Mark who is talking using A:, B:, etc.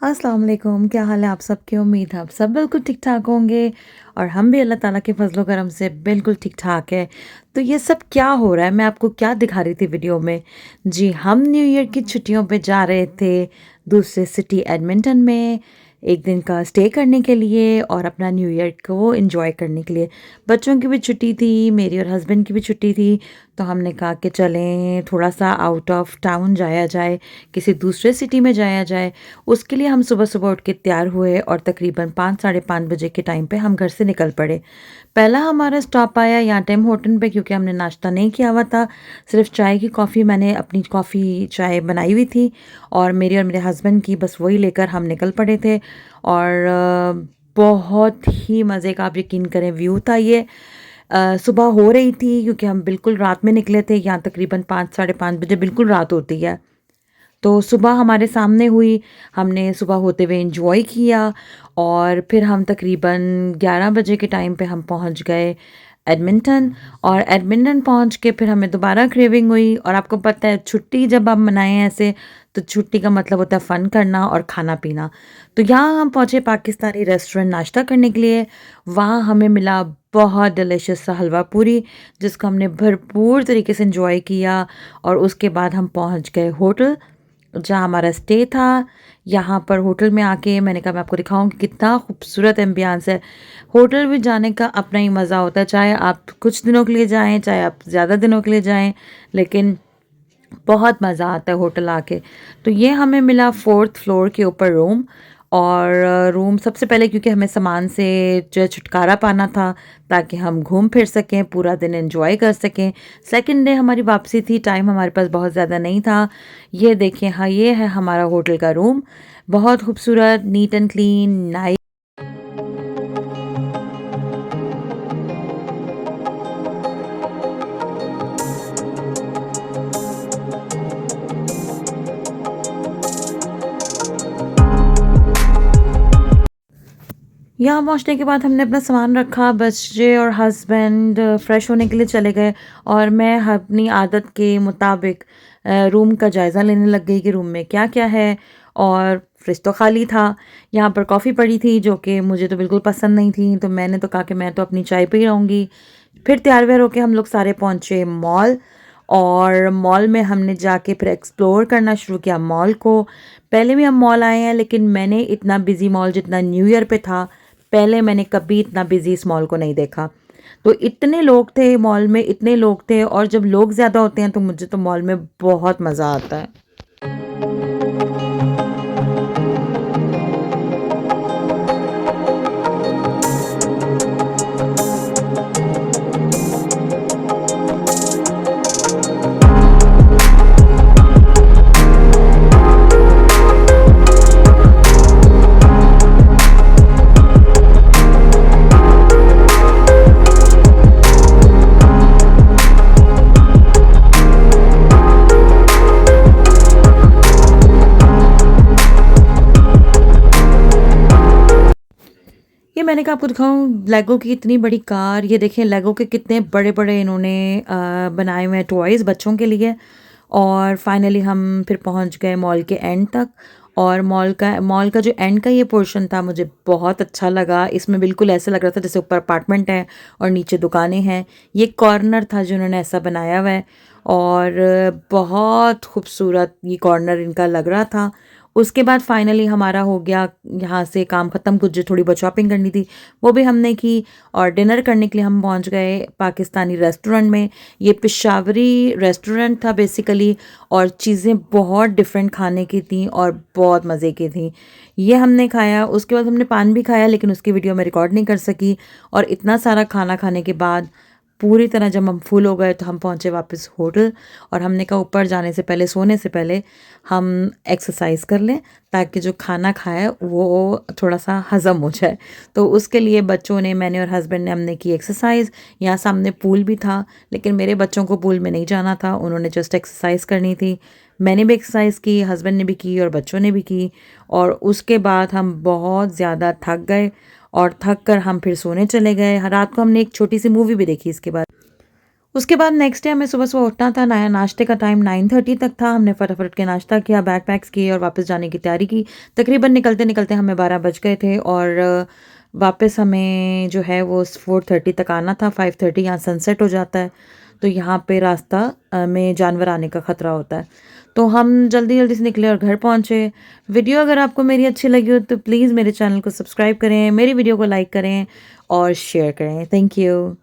A: अस्सलाम वालेकुम, क्या हाल है आप सबकी। उम्मीद है आप सब बिल्कुल ठीक ठाक होंगे और हम भी अल्लाह ताला के फजलो करम से बिल्कुल ठीक ठाक है। तो ये सब क्या हो रहा है, मैं आपको क्या दिखा रही थी वीडियो में। जी, हम न्यू ईयर की छुट्टियों पे जा रहे थे दूसरे सिटी एडमिंटन में, एक दिन का स्टे करने के लिए और अपना न्यू ईयर को एंजॉय करने के लिए। बच्चों की भी छुट्टी थी, मेरी और हस्बैंड की भी छुट्टी थी, तो हमने कहा कि चलें थोड़ा सा आउट ऑफ टाउन जाया जाए, किसी दूसरे सिटी में जाया जाए। उसके लिए हम सुबह-सुबह उठ के तैयार हुए और तकरीबन 5 साढ़े 5 बजे के टाइम पे हम घर से निकल पड़े। पहला हमारा स्टॉप आया यहाँ टिम होर्टन पे, क्योंकि हमने नाश्ता नहीं किया हुआ था। सिर्फ़ चाय की कॉफ़ी, मैंने अपनी कॉफ़ी चाय बनाई हुई थी और मेरे हस्बैंड की बस वही लेकर हम निकल पड़े थे। और बहुत ही मज़े का, आप यकीन करें, व्यू था ये। सुबह हो रही थी क्योंकि हम बिल्कुल रात में निकले थे, यहाँ तकरीबन 5 साढ़े 5 बजे बिल्कुल रात होती है। तो सुबह हमारे सामने हुई, हमने सुबह होते हुए एंजॉय किया और फिर हम तकरीबन 11 बजे के टाइम पे हम पहुंच गए एडमिंटन। और एडमिंटन पहुंच के फिर हमें दोबारा क्रेविंग हुई, और आपको पता है छुट्टी जब आप मनाएं ऐसे, तो छुट्टी का मतलब होता है फ़न करना और खाना पीना। तो यहाँ हम पहुंचे पाकिस्तानी रेस्टोरेंट नाश्ता करने के लिए। वहाँ हमें मिला बहुत डिलिशियस सा हलवा पूरी, जिसको हमने भरपूर तरीके से एंजॉय किया। और उसके बाद हम पहुंच गए होटल जहाँ हमारा स्टे था। यहाँ पर होटल में आके मैंने कहा मैं आपको दिखाऊँ कि कितना खूबसूरत एम्बियंस है। होटल भी जाने का अपना ही मज़ा होता है, चाहे आप कुछ दिनों के लिए जाएँ, चाहे आप ज़्यादा दिनों के लिए जाएँ, लेकिन बहुत मज़ा आता है होटल आके। तो ये हमें मिला 4th फ्लोर के ऊपर रूम। और रूम सबसे पहले, क्योंकि हमें सामान से जो है छुटकारा पाना था ताकि हम घूम फिर सकें, पूरा दिन एंजॉय कर सकें। सेकंड डे हमारी वापसी थी, टाइम हमारे पास बहुत ज़्यादा नहीं था। ये देखिए, हाँ ये है हमारा होटल का रूम, बहुत खूबसूरत, नीट एंड क्लीन, नाइस। यहाँ पहुँचने के बाद हमने अपना सामान रखा, बच्चे और हस्बैंड फ्रेश होने के लिए चले गए और मैं अपनी आदत के मुताबिक रूम का जायज़ा लेने लग गई कि रूम में क्या-क्या है। और फ्रिज तो खाली था, यहाँ पर कॉफ़ी पड़ी थी जो कि मुझे तो बिल्कुल पसंद नहीं थी, तो मैंने तो कहा कि मैं तो अपनी चाय पे ही रहूँगी। फिर तैयार-वैयार होके हम लोग सारे पहुँचे मॉल, और मॉल में हमने जाके फिर एक्सप्लोर करना शुरू किया मॉल को। पहले भी हम मॉल आए हैं, लेकिन मैंने इतना बिज़ी मॉल जितना न्यू ईयर पे था, पहले मैंने कभी इतना बिज़ी इस मॉल को नहीं देखा। तो इतने लोग थे मॉल में, इतने लोग थे, और जब लोग ज़्यादा होते हैं तो मुझे तो मॉल में बहुत मज़ा आता है। ये मैंने कहा आपको दिखाऊँ लेगो की इतनी बड़ी कार, ये देखिए लेगो के कितने बड़े-बड़े इन्होंने बनाए हुए हैं टॉयज़ बच्चों के लिए। और फाइनली हम फिर पहुंच गए मॉल के एंड तक। और मॉल का जो एंड का ये पोर्शन था मुझे बहुत अच्छा लगा। इसमें बिल्कुल ऐसा लग रहा था जैसे ऊपर अपार्टमेंट है और नीचे दुकानें हैं। ये कॉर्नर था जो उन्होंने ऐसा बनाया हुआ है, और बहुत खूबसूरत ये कॉर्नर इनका लग रहा था। उसके बाद फाइनली हमारा हो गया यहाँ से काम ख़त्म, कुछ जो थोड़ी बहुत शॉपिंग करनी थी वो भी हमने की, और डिनर करने के लिए हम पहुँच गए पाकिस्तानी रेस्टोरेंट में। ये पेशावरी रेस्टोरेंट था बेसिकली, और चीज़ें बहुत डिफरेंट खाने की थी और बहुत मज़े की थी। ये हमने खाया, उसके बाद हमने पान भी खाया, लेकिन उसकी वीडियो मैं रिकॉर्ड नहीं कर सकी। और इतना सारा खाना खाने के बाद पूरी तरह जब हम फुल हो गए तो हम पहुँचे वापस होटल और हमने कहा ऊपर जाने से पहले, सोने से पहले हम एक्सरसाइज कर लें ताकि जो खाना खाए वो थोड़ा-सा हज़म हो जाए। तो उसके लिए बच्चों ने, मैंने और हस्बैंड ने हमने की एक्सरसाइज। यहाँ सामने पूल भी था, लेकिन मेरे बच्चों को पूल में नहीं जाना था, उन्होंने जस्ट एक्सरसाइज करनी थी। मैंने भी एक्सरसाइज की, हस्बैंड ने भी की और बच्चों ने भी की और उसके बाद हम बहुत ज़्यादा थक गए और थक कर हम फिर सोने चले गए। रात को हमने एक छोटी-सी मूवी भी देखी इसके बाद। उसके बाद नेक्स्ट डे हमें सुबह-सुबह उठना था, नया नाश्ते का टाइम 9:30 तक था। हमने फटाफट उठ के नाश्ता किया, बैग पैक्स किए और वापस जाने की तैयारी की। तकरीबन निकलते-निकलते हमें 12 बज गए थे और वापस हमें जो है वो 4:30 तक आना था। 5:30 यहाँ सनसेट हो जाता है, तो यहाँ पे रास्ता में जानवर आने का ख़तरा होता है। तो हम जल्दी-जल्दी से निकले और घर पहुँचे। वीडियो अगर आपको मेरी अच्छी लगी हो तो प्लीज़ मेरे चैनल को सब्सक्राइब करें, मेरी वीडियो को लाइक करें और शेयर करें। Thank you.